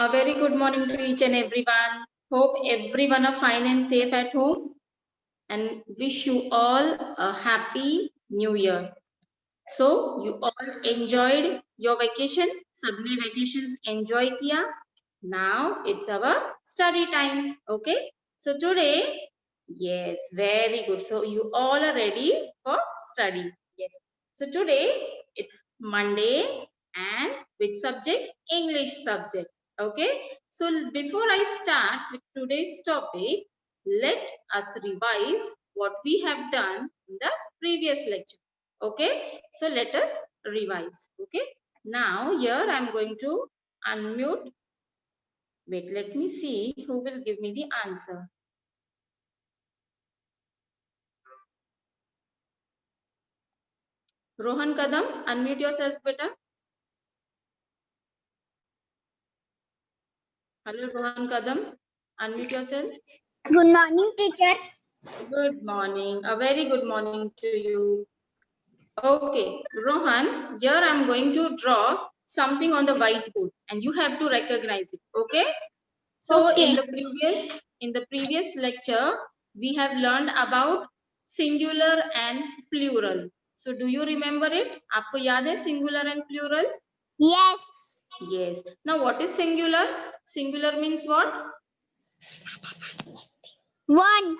A very good morning to each and everyone. Hope everyone are fine and safe at home and wish you all a happy new year. So you all enjoyed your vacation? सबने vacations enjoy किया? Now it's our study time. Okay? So today, yes, very good. So you all are ready for study. Yes. So today it's Monday and which subject? English subject. Okay. So before I start with today's topic, let us revise what we have done in the previous lecture. Okay. So let us revise. Okay. Now here I am going to unmute. Wait, let me see who will give me the answer. Rohan Kadam, unmute yourself, beta. Hello, Rohan Kadam. Unmute yourself. Good morning, teacher. Good morning. A very good morning to you. Okay, Rohan, here I'm going to draw something on the whiteboard and you have to recognize it. Okay? So Okay. in the previous lecture, we have learned about singular and plural. So do you remember it? आपको याद है singular and plural? Yes. Yes. Now what is singular? Singular means what? One.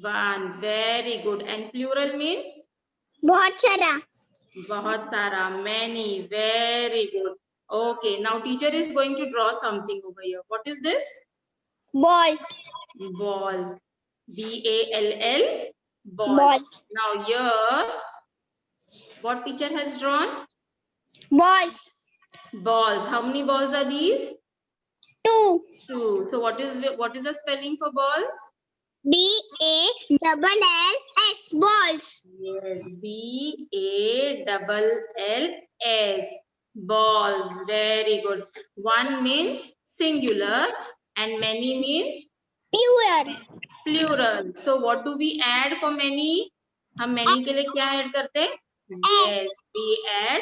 One. Very good. And plural means? बहुत सारा. बहुत सारा. Many. Very good. Okay. Now teacher is going to draw something over here. What is this? Ball. Ball. B-A-L-L. Ball. Ball. Now here, what teacher has drawn? Balls. Balls. How many balls are these? Two. Two. So what is the spelling for balls? B-A-L-L-S. Balls. Yes, B-A-L-L-S. Balls. Very good. One means singular and many means Plural. plural. So what do we add for many? हम many के लिए क्या add करते हैं? Yes, we add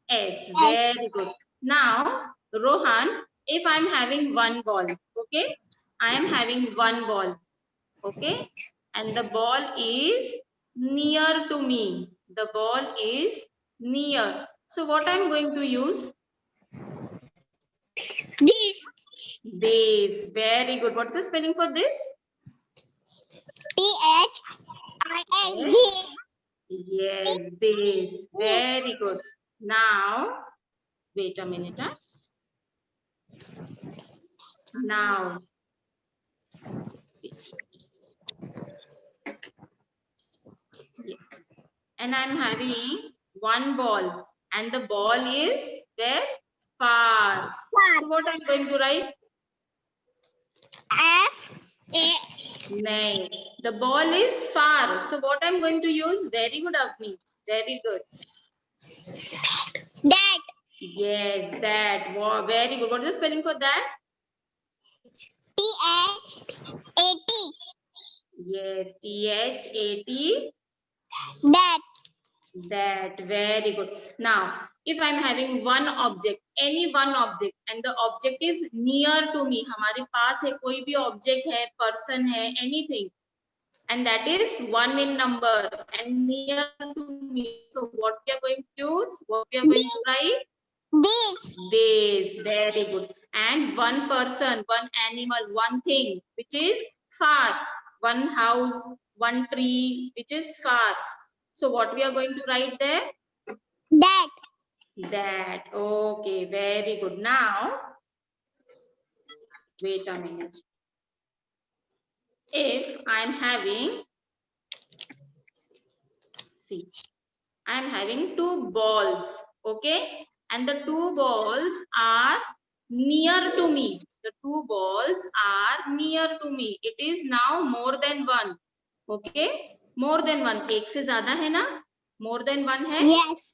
S. Very good. Now, Rohan, if I'm having one ball, okay? I am having one ball, okay? And the ball is near to me. The ball is near. So what I'm going to use? This. This. Very good. What's the spelling for this? T-H-I-S. Yes, this. Very good. Now, wait a minute. Huh? Now, and I'm having one ball and the ball is where? Far. So what I'm going to write? F-A. Nay. The ball is far. So what I'm going to use? Very good, Avni. Very good. That. Yes, that. Wow, very good. What is the spelling for that? T-H-A-T. Yes, T-H-A-T. That. That. Very good. Now, if I'm having one object, any one object, and the object is near to me, हमारे पास है कोई भी object है, person है, anything, and that is one in number and near to me. So what we are going to use? What we are going to write? This. This. Very good. And one person, one animal, one thing which is far. One house, one tree which is far. So what we are going to write there? That. That. Okay, very good. Now, wait a minute. If I'm having, see, I'm having two balls, okay? And the two balls are near to me. The two balls are near to me. It is now more than one, okay? More than one. एक से ज़्यादा है ना? More than one है? Yes.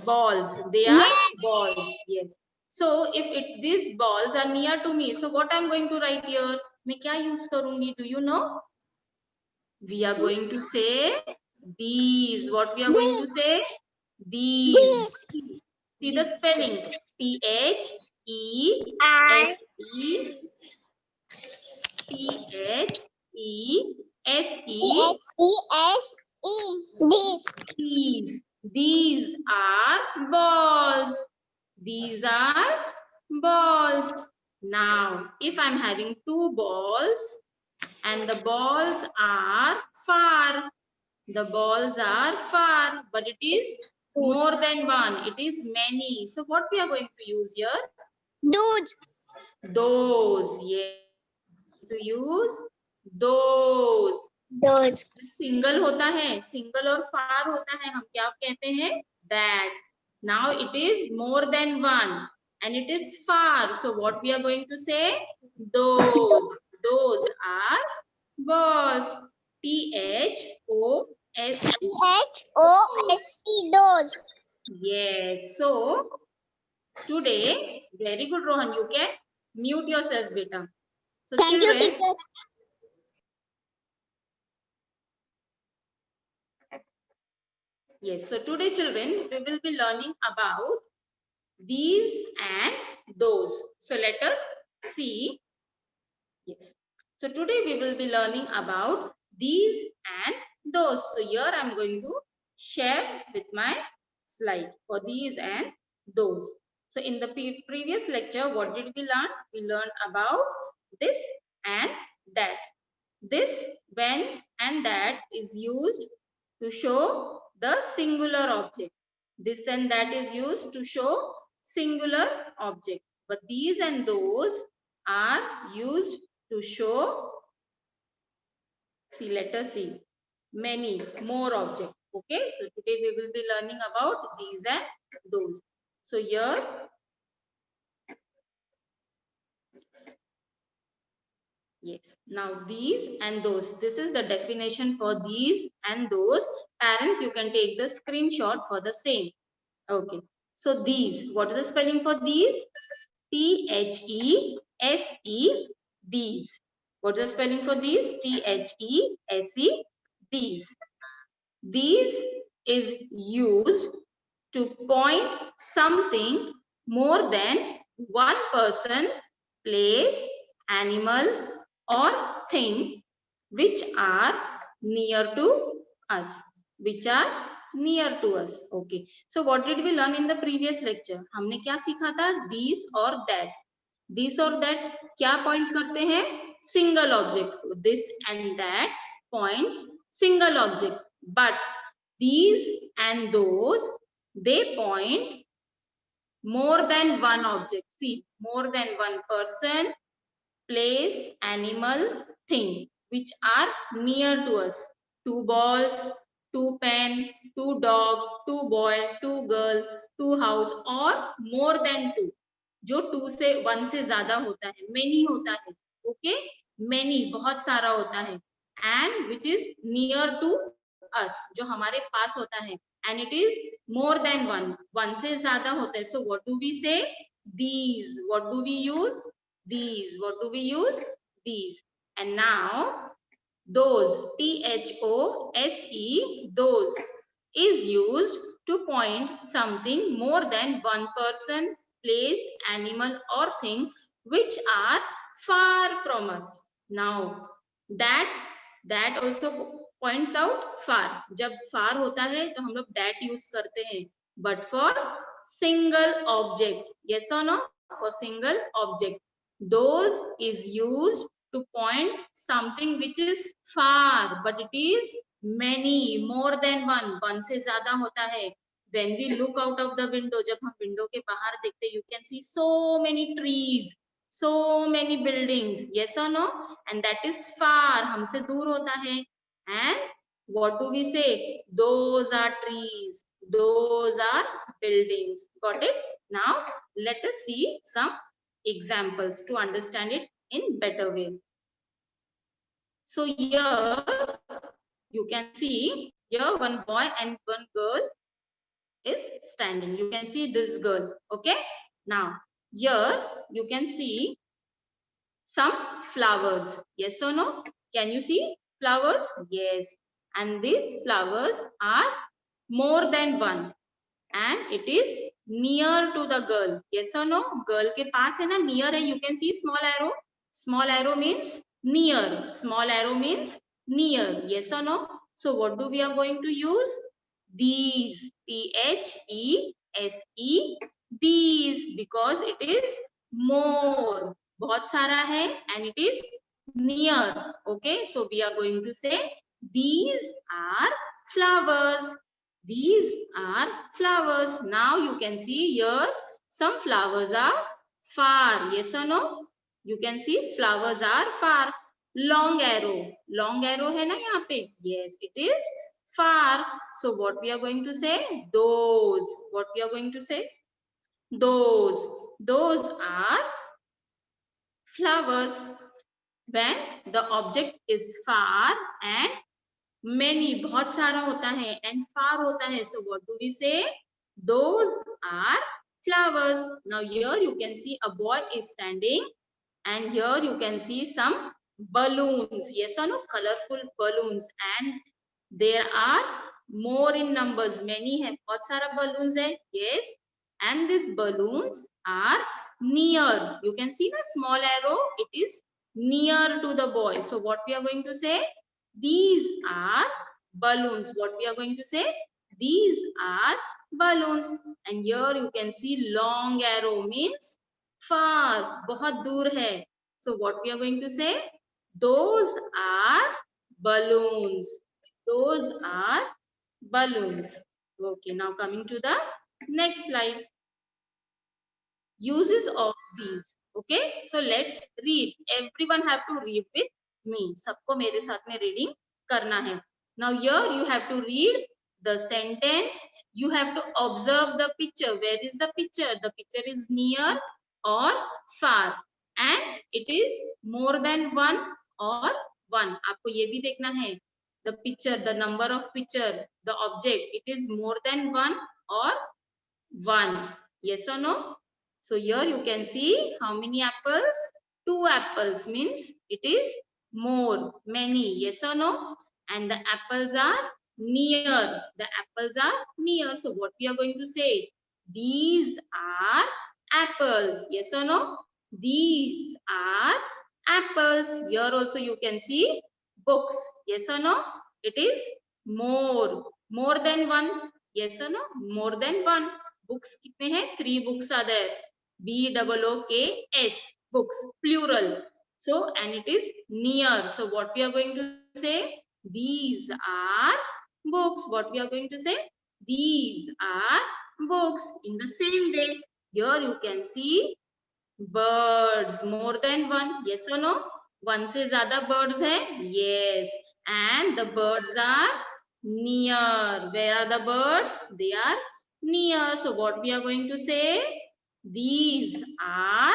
Balls. They are balls. Yes. So if these balls are near to me, so what I'm going to write here? मैं क्या use करूँगी? Do you know? We are going to say these. What we are going to say? These. See the spelling. T-H-E-S-E. E I S E T H E S E. This. These are balls. These are balls. Now, if I'm having two balls and the balls are far, but it is more than one. It is many. So what we are going to use here? Those. Those. Yes. To use those. Those. Single होता है, single और फार होता है, हम क्या कहते हैं? That. Now it is more than one and it is far. So what we are going to say? Those. Those are balls. THOSE. THOST. Those. Yes. So today, very good, Rohan. You can mute yourself, beta. So Thank you, children, teacher. yes. So today, children, we will be learning about these and those. So let us see. Yes. So today we will be learning about these and those. So here I'm going to share with my slide for these and those. So in the previous lecture, what did we learn? We learned about this and that. This, when, and that is used to show the singular object. This and that is used to show singular object. But these and those are used to show, see, let us see, many more objects. Okay, so today we will be learning about these and those. So here, yes. Now these and those. This is the definition for these and those. Parents, you can take the screenshot for the same. Okay. So these. What is the spelling for these? THESE. These. What is the spelling for these? THESE. These. These is used to point something more than one person, place, animal, or thing which are near to us. Which are near to us. Okay. So what did we learn in the previous lecture? हमने क्या सीखा था? These or that. This or that क्या point करते हैं? Single object. This and that points single object. But these and those, they point more than one object. See, more than one person, place, animal, thing, which are near to us. Two balls, two pen, two dog, two boy, two girl, two house, or more than two. जो to से one से ज्यादा होता है, many होता है. Okay, many बहुत सारा होता है. And which is near to us, जो हमारे पास होता है. And it is more than one, one से ज्यादा होता है. So what do we say? These. What do we use? These. What do we use? These. And now those, THOSE, those is used to point something more than one person, place, animal or thing which are far from us. Now that also points out far. जब far होता है तो हम लोग that use करते हैं. But for single object, yes or no? For single object, those is used to point something which is far, but it is many, more than one. One से ज्यादा होता है. When we look out of the window, जब हम window के बाहर देखते हैं, you can see so many trees, so many buildings. Yes or no? And that is far. हमसे दूर होता है. And what do we say? Those are trees. Those are buildings. Got it? Now let us see some examples to understand it in better way. So here you can see, here one boy and one girl is standing. You can see this girl. Okay. Now here you can see some flowers. Yes or no? Can you see flowers? Yes. And these flowers are more than one. And it is near to the girl. Yes or no? Girl के पास है ना, near है. You can see small arrow. Small arrow means near. Small arrow means near. Yes or no? So what do we are going to use? These. THESE. These, because it is more. बहुत सारा है and it is near. Okay, so we are going to say these are flowers. These are flowers. Now you can see here some flowers are far. Yes or no? You can see flowers are far. Long arrow. Long arrow है ना यहाँ पे? Yes, it is far. So what we are going to say? Those. What we are going to say? Those. Those are flowers. When the object is far and many, बहुत सारा होता है and far होता है, so what do we say? Those are flowers. Now here you can see a boy is standing and here you can see some balloons. Yes or no? Colorful balloons, and there are more in numbers. Many है, बहुत सारा balloons है. Yes, and these balloons are near. You can see the small arrow. It is near to the boy. So what we are going to say? These are balloons. What we are going to say? These are balloons. And here you can see long arrow means far, बहुत दूर है. So what we are going to say? Those are balloons. Those are balloons. Okay, now coming to the next slide. Uses of these. Okay, so let's read. Everyone have to read with me. सबको मेरे साथ में reading करना है. Now here you have to read the sentence. You have to observe the picture. Where is the picture? The picture is near or far, and it is more than one or one. आपको ये भी देखना है. The picture, the number of picture, the object, it is more than one or one. Yes or no? So here you can see how many apples? 2 apples means it is more, many. Yes or no? And the apples are near. The apples are near. So what we are going to say? These are apples. Yes or no? These are apples. Here also you can see books. Yes or no? It is more. More than one. Yes or no? More than one. Books कितने हैं? 3 books are there. BOOKS, books, plural. So, and it is near. So, what we are going to say? These are books. What we are going to say? These are books. In the same way, here you can see birds. More than one. Yes or no? One से ज़्यादा birds है? Yes. And the birds are near. Where are the birds? They are near. So, what we are going to say? These are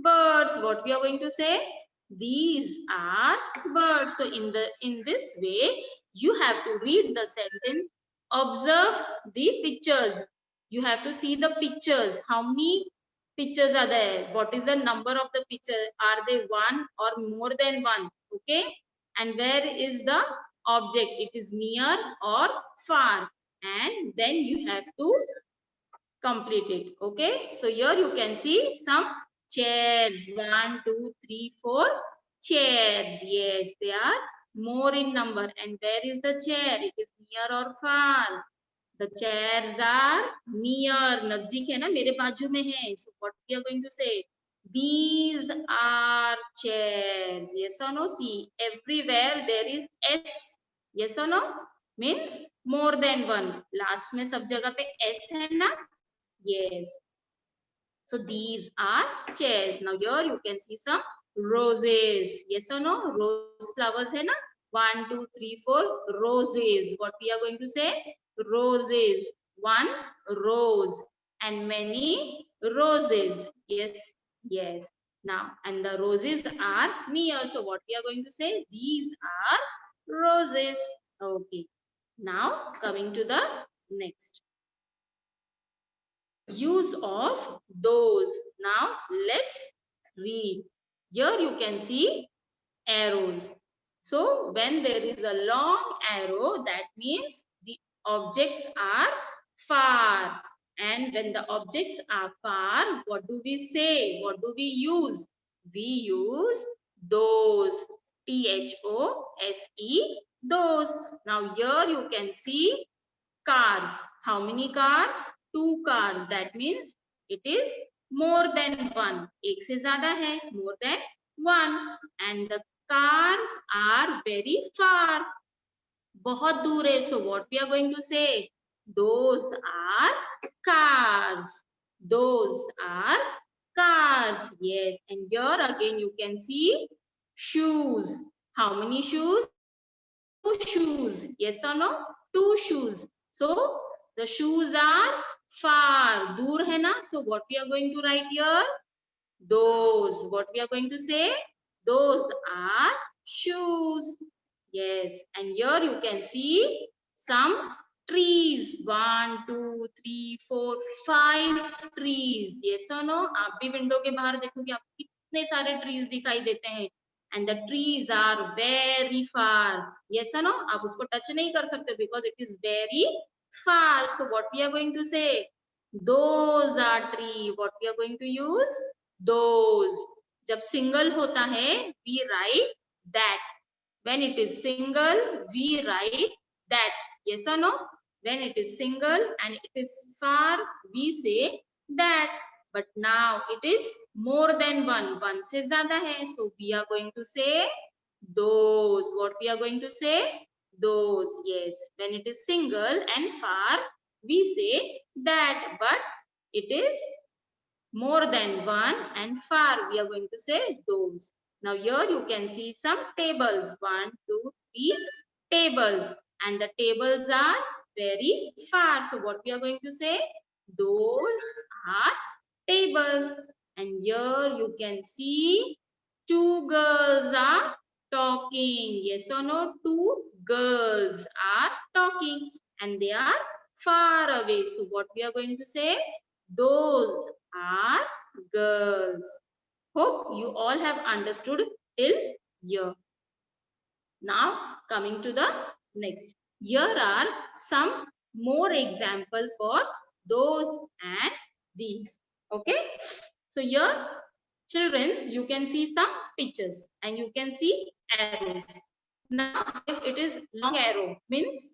birds. What we are going to say? These are birds. So in this way, you have to read the sentence, observe the pictures. You have to see the pictures. How many pictures are there? What is the number of the picture? Are they one or more than one? Okay. And where is the object? It is near or far. And then you have to completed. Okay, so here you can see some chairs. 1, 2, 3, 4 chairs. Yes, they are more in number. And where is the chair? It is near or far? The chairs are near. नजदीक है ना, मेरे बाजू में है. So what we are going to say? These are chairs. Yes or no? See, everywhere there is S. Yes or no? Means more than one. Last में सब जगह पे S है ना? Yes. So these are chairs. Now here you can see some roses. Yes or no? Rose flowers hai na? 1, 2, 3, 4 roses. What we are going to say? Roses. One rose and many roses. Yes. Yes. Now, and the roses are near. So what we are going to say? These are roses. Okay. Now coming to the next. Use of those. Now let's read. Here you can see arrows. So when there is a long arrow, that means the objects are far. And when the objects are far, what do we say? What do we use? We use those. THOSE, those. Now here you can see cars. How many cars? 2 cars. That means it is more than one. एक से ज़्यादा है, more than one. And the cars are very far. बहुत दूर है. So what we are going to say? Those are cars. Those are cars. Yes. And here again you can see shoes. How many shoes? 2 shoes. Yes or no? 2 shoes. So the shoes are far. दूर है ना? So what we are going to write here? Those. What we are going to say? Those are shoes. Yes. And here you can see some trees. 1, 2, 3, 4, 5 trees. Yes or no? आप भी window के बाहर देखोगे आपको कितने सारे trees दिखाई देते हैं. And the trees are very far. Yes or no? आप उसको touch नहीं कर सकते because it is very far. So what we are going to say? Those are tree. What we are going to use? Those. जब single होता है, we write that. When it is single, we write that. Yes or no? When it is single and it is far, we say that. But now it is more than one. One से ज़्यादा है. So we are going to say those. What we are going to say? Those. Yes. When it is single and far, we say that. But it is more than one and far, we are going to say those. Now here you can see some tables. 1, 2, 3 tables. And the tables are very far. So what we are going to say? Those are tables. And here you can see 2 girls are talking. Yes or no? 2 girls are talking. And they are far away. So what we are going to say? Those are girls. Hope you all have understood till here. Now coming to the next. Here are some more example for those and these. Okay. So here childrens, you can see some pictures and you can see arrows. Now if it is long arrow means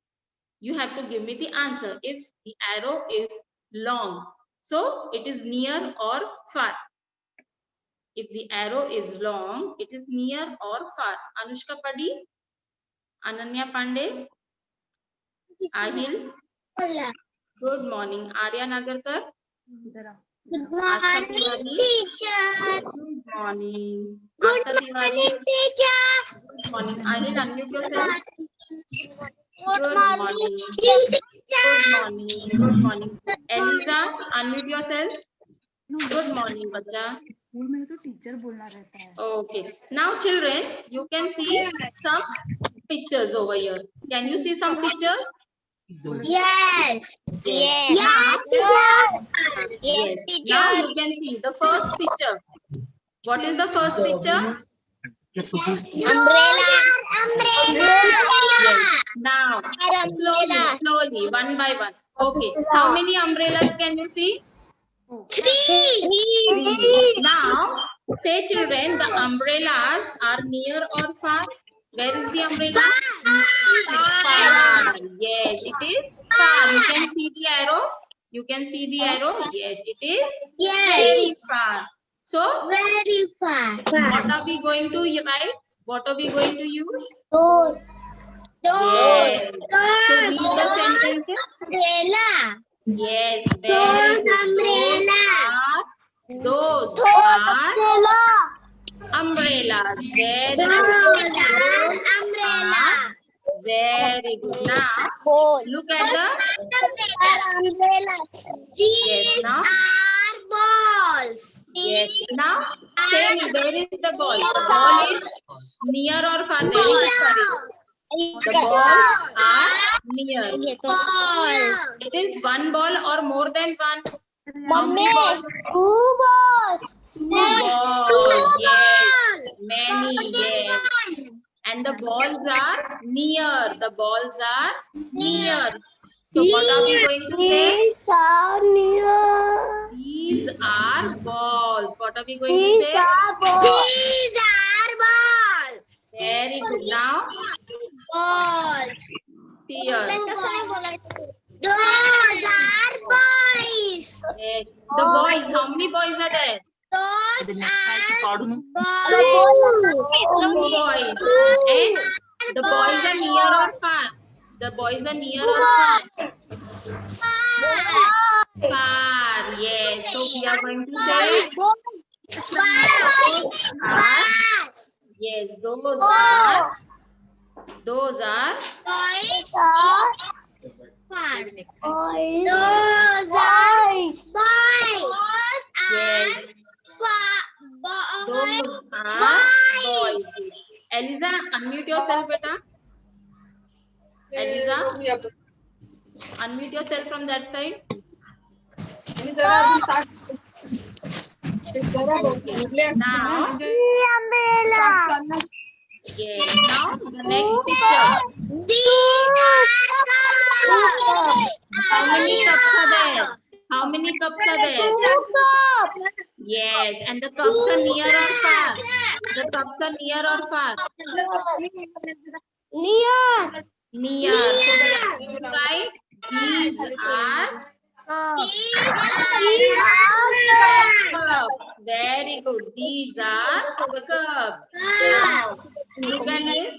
you have to give me the answer. If the arrow is long, so it is near or far. If the arrow is long, it is near or far. Anushka Padi, Ananya Pandey, Ahil. Good morning. Arya Nagarkar. Good Astha morning, Tiwari. teacher. Good morning. Good Astha Tiwari. morning, teacher. Good morning. Ahil, unmute yourself. Good Good morning, morning. teacher. Good morning. Good morning. Eliza, unmute yourself. Good morning, bacha. School में तो teacher बोलना रहता है. Okay. Now, children, you can see some pictures over here. Can you see some pictures? Yes. Yes. Now, Yes, yes. teacher. Now you can see the first picture. What is the first picture? Umbrella. Yes. Now, Umbrella. slowly, one by one. Okay. How many umbrellas can you see? 3. Now, say children, the umbrellas are near or far? Where is the umbrella? Far. Yes, it is far. You can see the arrow. You can see the arrow. Yes, it is Yes. very far. So, Very far. what are we going to write? What are we going to use? Those. Yes. So, read the sentences. Umbrella. Yes, very good. Those are umbrellas. Very good. Those are very good. Now, look at the Umbrellas. These now. are balls. Yes. Now, tell me, where is the ball? The ball is near or far? Very good, sorry. The balls are near. Ball. It is one ball or more than one? Mummy. 2 balls. 2 balls. Yes. Many. Yes. And the balls are near. The balls are near. So what are we going to say? These are near. These are balls. What are we going to These say? are balls. These are balls. Very good. Now Balls. see here. Those are boys. Yes. The boys. How many boys are there? Those are Two boys. boys. And the boys are near or far? The boys are near or far? Far. Yes. So we are going to say are. Yes. Those are. Those are. Boys. Those are boys. Yes. Those are boys. Eliza, unmute yourself, beta. Eliza, unmute yourself from that side. Okay. Now, yes. Now the next picture. How many cups are there? How many cups are there? Yes. And the cups are near or far? The cups are near or far? Near. So we are going to write these are cups. Very good. These are the cups. Now, look at this.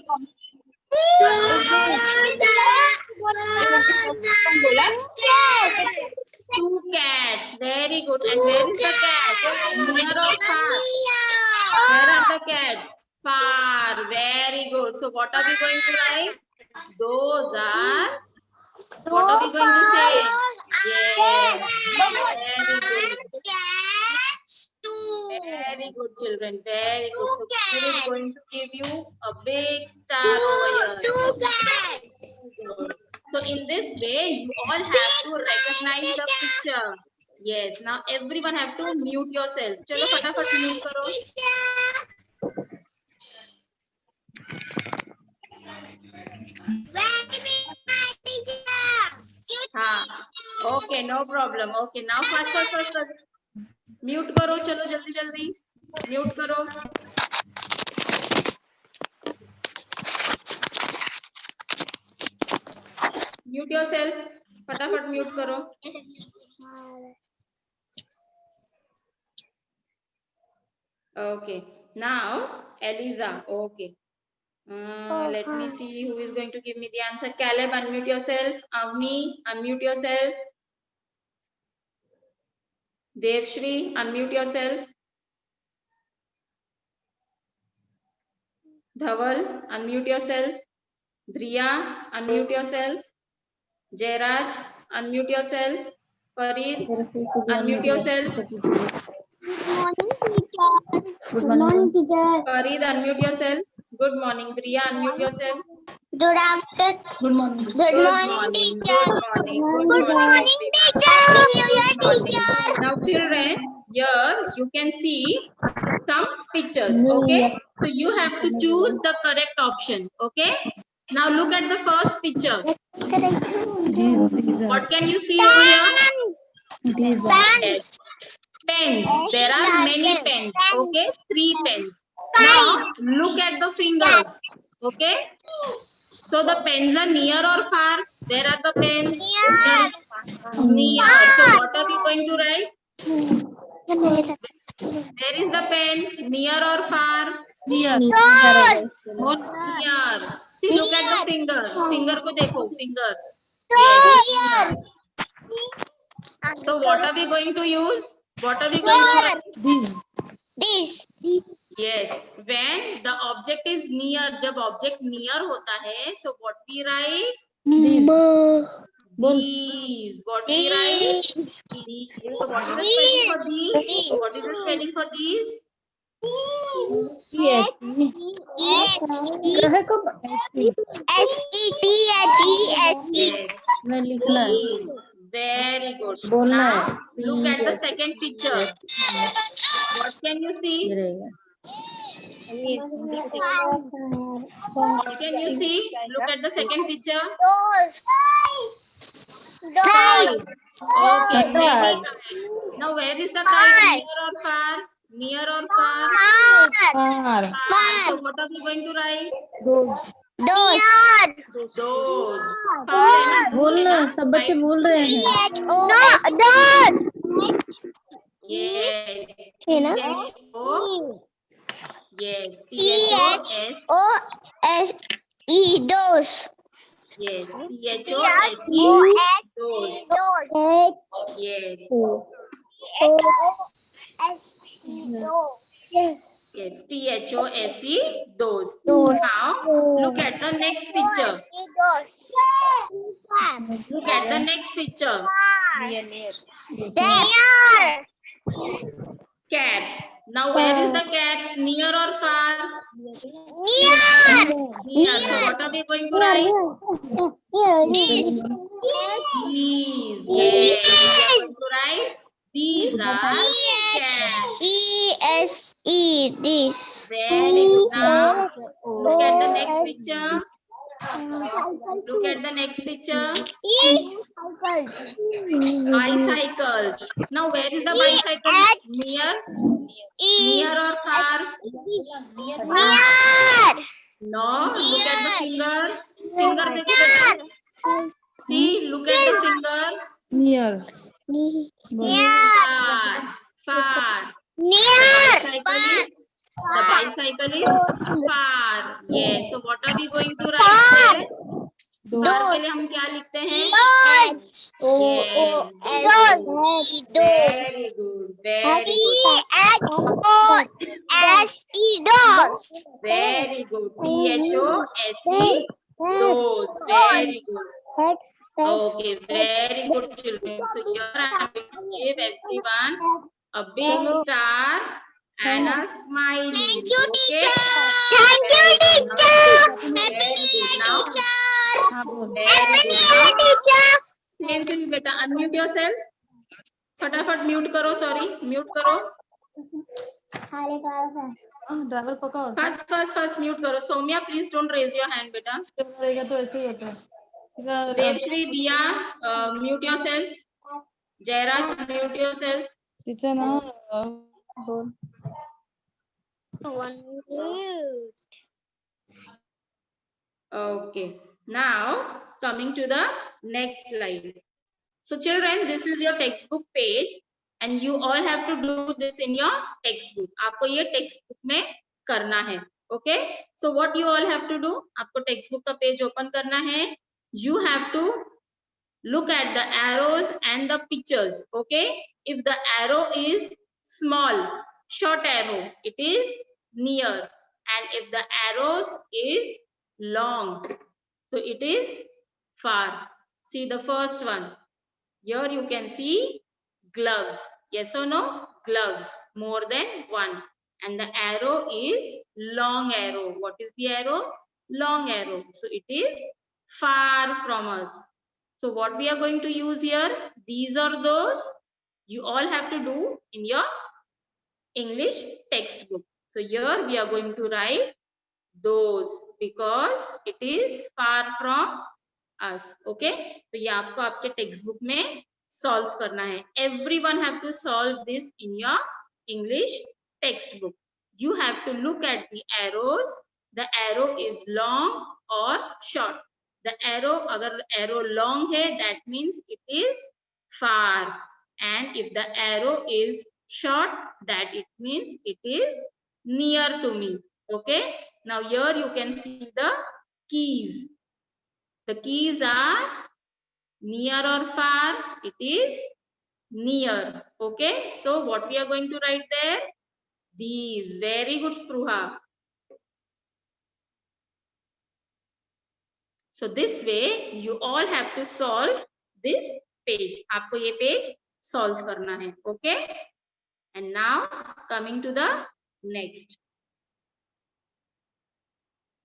Two cats. Very good. And where is the cat? Near or far? Where are the cats? Far. Very good. So what are we going to write? Those are. What are we going to say? Yes. Very good. Very good, children. Very good. So Kishore is going to give you a big star over here. So in this way, you all have to recognize the picture. Yes. Now everyone have to mute yourself. Chalo, fatafat mute karo. हाँ. Okay, no problem. Okay, now first. Mute करो, चलो जल्दी. Mute करो. Mute yourself. फटाफट mute करो. Okay. Now, Eliza. Okay. Let me see who is going to give me the answer. Caleb, unmute yourself. Avni, unmute yourself. Devshri, unmute yourself. Dhaval, unmute yourself. Driya, unmute yourself. Jairaj, unmute yourself. Farid, unmute yourself. Good morning, teacher. Farid, unmute yourself. Good morning. Driya, unmute yourself. Good afternoon. Good morning. Good morning, teacher. Good morning. Good Good morning, morning, teacher. Happy New Year, teacher. Now, children, here you can see some pictures. Okay, so you have to choose the correct option. Okay. Now look at the first picture. These are. What can you see over here? These are. Yes. Pens. There are many pens. Okay, 3 pens. Now look at the fingers. Okay. So the pens are near or far? Where are the pens? Near. So what are we going to write? Where is the pen? Near or far? Near. Near. See, look at the finger. Finger ko dekho. Finger. Yes. So what are we going to use? What are we going to write? These. This. Yes. When the object is near, जब object near होता है, so what we write? These. These. What we write? These. So what is the spelling for these? So what is the spelling for these? Yes. Yes. मैं लिखना है. These. Very good. बोलना Now है. look at the second picture. What can you see? ये रहेगा. What can you see? Look at the second picture. Kite. Okay, Kite. many kites. Now where is the kite? Near or far? Near or far? Far. Far. So what are we going to write? Those. Those. Far है ना? दूर बोल है ना, ना? सब बच्चे Kite. बोल रहे हैं. Yes. है ना? T-H-O. Yes. T-H-O-S. Those. Yes. T-H-O-S-E. Those. Yes. Yes. T-H-O-S-E. Those. Now look at the next picture. Look at the next picture. Caps. Now where is the caps? Near or far? Near. So what are we going to write? These. Yes. We are going to write. These are caps. E-S-E, this. Very good. Now look at the next picture. Look at the next picture. Bicycles. Now where is the bicycle? Near or far? No. Look at the finger. Finger देखो बेटा. See, look at the finger. Near. Far. The bicycle is far. Yes. So what are we going to write there? Far के लिए हम क्या लिखते हैं? Yes. Very good. Very good. Very good. T-H-O-S-E. Those. Very good. Okay. Very good, children. So here I am going to give everyone a big star and a smiley. Thank you, Okay. teacher. Very good. Now. हाँ बोल. Very good. Now. Same to you, beta. Unmute yourself. फटाफट mute करो. Sorry, mute करो. Driver पका first mute करो. Saumya, please don't raise your hand बेटा. रहेगा तो ऐसे ही होता है. Devashree, Diya, mute yourself. Jayraj, mute yourself. Teacher ना बोल. Okay. Now coming to the next slide. So children, this is your textbook page and you all have to do this in your textbook. आपको ये textbook में करना है. Okay. So what you all have to do? आपको textbook का page open करना है. You have to look at the arrows and the pictures. Okay. If the arrow is small, short arrow, it is near. And if the arrows is long, so it is far. See the first one. Here you can see gloves. Yes or no? Gloves. More than one. And the arrow is long arrow. What is the arrow? Long arrow. So it is far from us. So what we are going to use here? These are those you all have to do in your English textbook. So here we are going to write those because it is far from us. Okay. तो ये आपको आपके textbook में solve करना है. Everyone have to solve this in your English textbook. You have to look at the arrows. The arrow is long or short. The arrow, अगर arrow long है, that means it is far. And if the arrow is short, that it means it is near to me. Okay. Now here you can see the keys. The keys are near or far? It is near. Okay. So what we are going to write there? These. Very good, Spruha. So this way you all have to solve this page. आपको ये page solve करना है. Okay. And now coming to the next.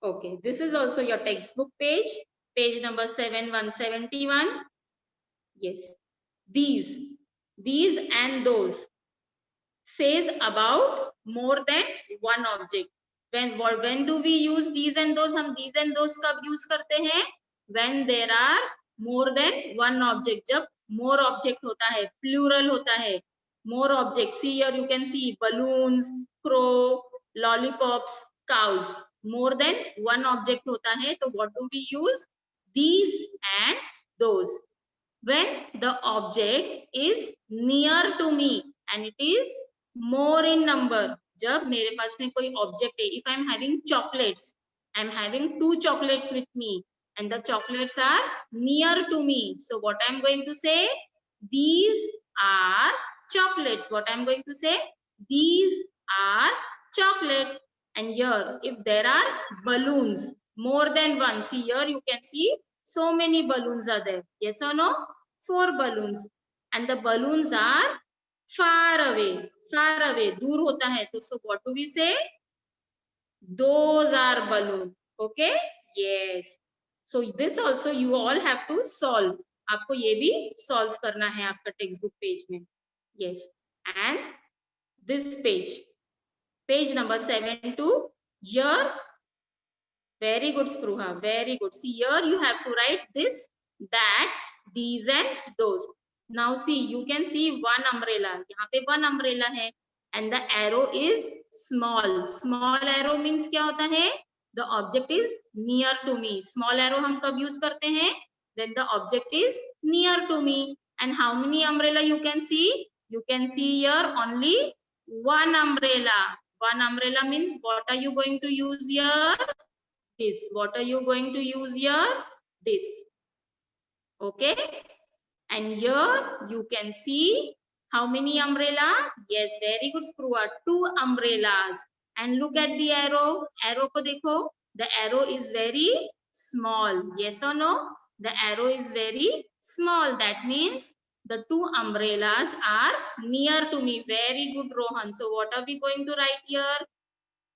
Okay. This is also your textbook page. Page number 7171. Yes. These and those says about more than one object. When do we use these and those? हम these and those कब use करते हैं? When there are more than one object. जब more object होता है, plural होता है, more object. See here you can see balloons, crow, lollipops, cows. More than one object होता है, तो what do we use? These and those. When the object is near to me and it is more in number. जब मेरे पास में कोई object है, if I am having chocolates, I am having 2 chocolates with me and the chocolates are near to me. So what I am going to say? These are chocolates. What I am going to say? These are chocolate. And here, if there are balloons, more than one, see here you can see so many balloons are there. Yes or no? 4 balloons. And the balloons are far away. Far away. दूर होता है. So what do we say? Those are balloons. Okay? Yes. So this also you all have to solve. आपको ये भी solve करना है आपका textbook page में. Yes. And this page number 7 to here. Very good, Spruha. Very good. See here you have to write this, that, these and those. Now see, you can see one umbrella. यहाँ पे one umbrella है. And the arrow is small. Small arrow means क्या होता है? The object is near to me. Small arrow हम कब use करते हैं? When the object is near to me. And how many umbrella you can see? You can see here only one umbrella. One umbrella means what are you going to use here? This. What are you going to use here? This. Okay. And here you can see how many umbrella? Yes, very good, Spruha. 2 umbrellas. And look at the arrow. Arrow ko dekho. The arrow is very small. Yes or no? The arrow is very small. That means the 2 umbrellas are near to me. Very good, Rohan. So what are we going to write here?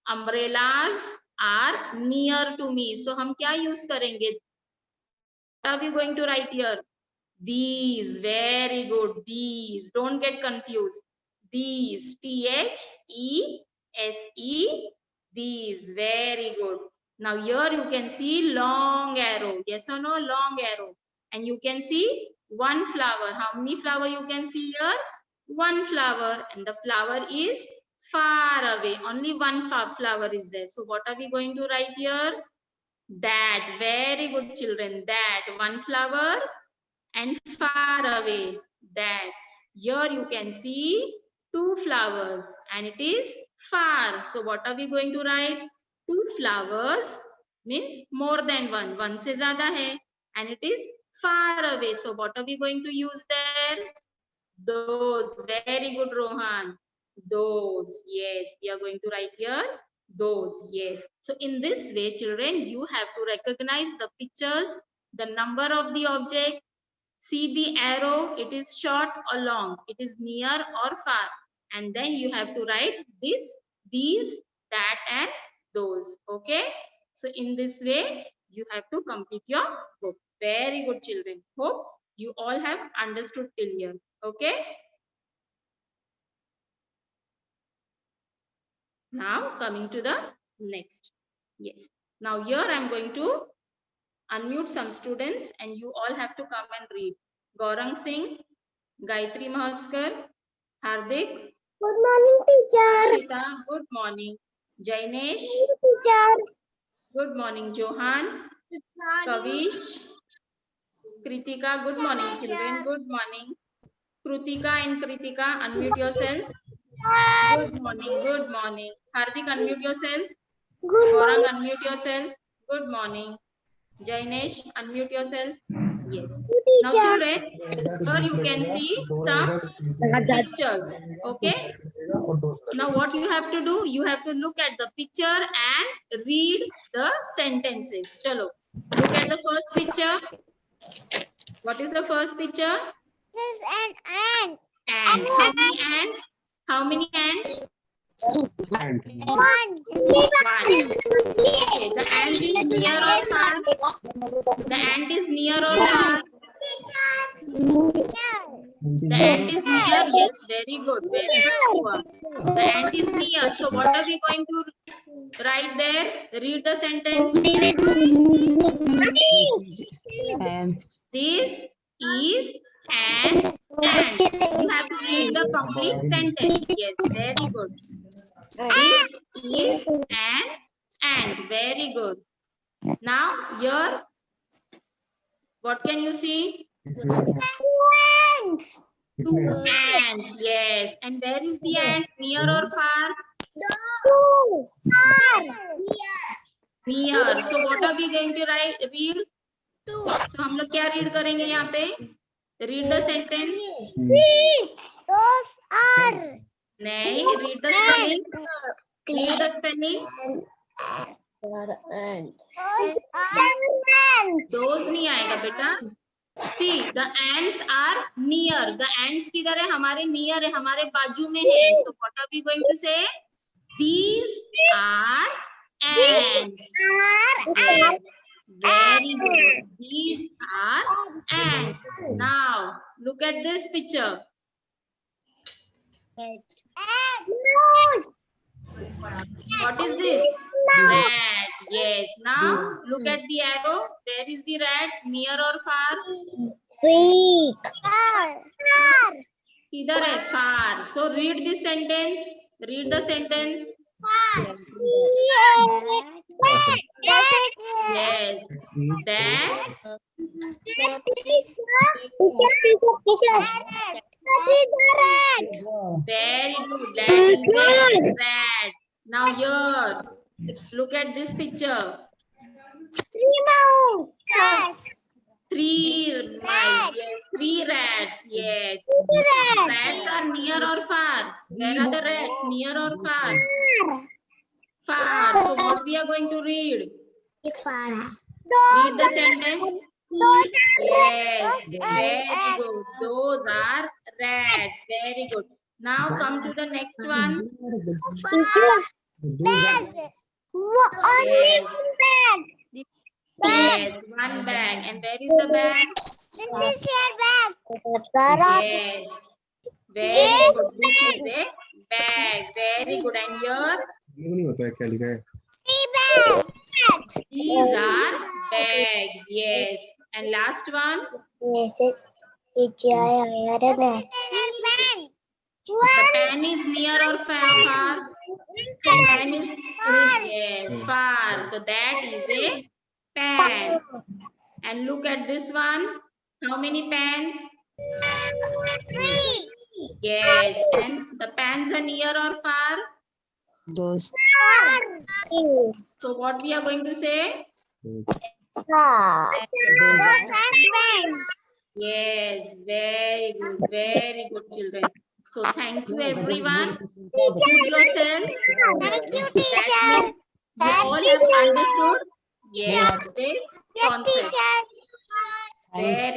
Umbrellas are near to me. So हम क्या use करेंगे? What are we going to write here? These. Very good. These. Don't get confused. These. T-H-E-S-E. These. Very good. Now here you can see long arrow. Yes or no? Long arrow. And you can see one flower. How many flower you can see here? One flower. And the flower is far away. Only one flower is there. So what are we going to write here? That. Very good, children. That. One flower and far away. That. Here you can see 2 flowers and it is far. So what are we going to write? 2 flowers means more than one. One se zyada hai and it is far away. So what are we going to use there? Those. Very good, Rohan. Those. Yes, we are going to write here those. Yes. So in this way, children, you have to recognize the pictures, the number of the object. See the arrow, it is short or long, it is near or far. And then you have to write this, these, that and those. Okay. So in this way, you have to complete your book. Very good, children. Hope you all have understood till here. Okay. Now coming to the next. Yes. Now here I am going to unmute some students and you all have to come and read. Gaurang Singh, Gayatri Mahaskar, Hardik. Good morning, teacher. Shita, good morning. Jainesh. Teacher. Good morning. Johan. Kavish. Kritika, good morning, children. Good morning. Krutika and Kritika, unmute yourself. Good morning. Good morning. Hardik, unmute yourself. Good Gaurang, morning. unmute yourself. Good morning. Jainesh, unmute yourself. Yes. Now, Teacher. children, here you can see some pictures. Okay. Now, what you have to do? You have to look at the picture and read the sentences. Chalo. Look at the first picture. What is the first picture? This is an ant. Ant. How many ant? How many ant? One. One. Okay. The ant is near or far? The ant is near or far? The ant is near. Yes, very good. Very good. The ant is near. So what are we going to write there? Read the sentence. This is an ant. You have to read the complete sentence. Yes, very good. This is an ant. Very good. Now here, what can you see? Ants. Two ants. Yes. And where is the ant? Near or far? Two. Near. So what are we going to read? Two. So हम लोग क्या read करेंगे यहाँ पे? Read the sentence. Those are. नहीं. Read the spelling. Read the spelling. Those are ants. Those नहीं आएगा बेटा. See, the ants are near. The ants किधर है? हमारे near है, हमारे बाजू में है. So what are we going to say? These are ants. Yes. Very good. These are ants. Now look at this picture. What is this? Rat. Yes. Now look at the arrow. Where is the rat? Near or far? Either है far. So read this sentence. Read the sentence. Yes. That. Very good. That is a rat. Now here. Look at this picture. Three mice. Yes. Three rats. Yes. Rats are near or far? Where are the rats? Near or far? Far. So what we are going to read? Read the sentence. Yes. Very good. Those are rats. Very good. Now come to the next one. Yes. One bag. And where is the bag? Yes. Very good. This is a bag. Very good. And here? नहीं होता है क्या लिखा है These are bags. Yes. And last one? The pen is near or far? The pen is yes, far. So that is a pen. And look at this one. How many pens? Yes. And the pens are near or far? Those. So what we are going to say? Yes, very good children. So thank you everyone. Put yourself. Thank you, That teacher. means you all have understood. Yes, this Yes, concept. teacher. Very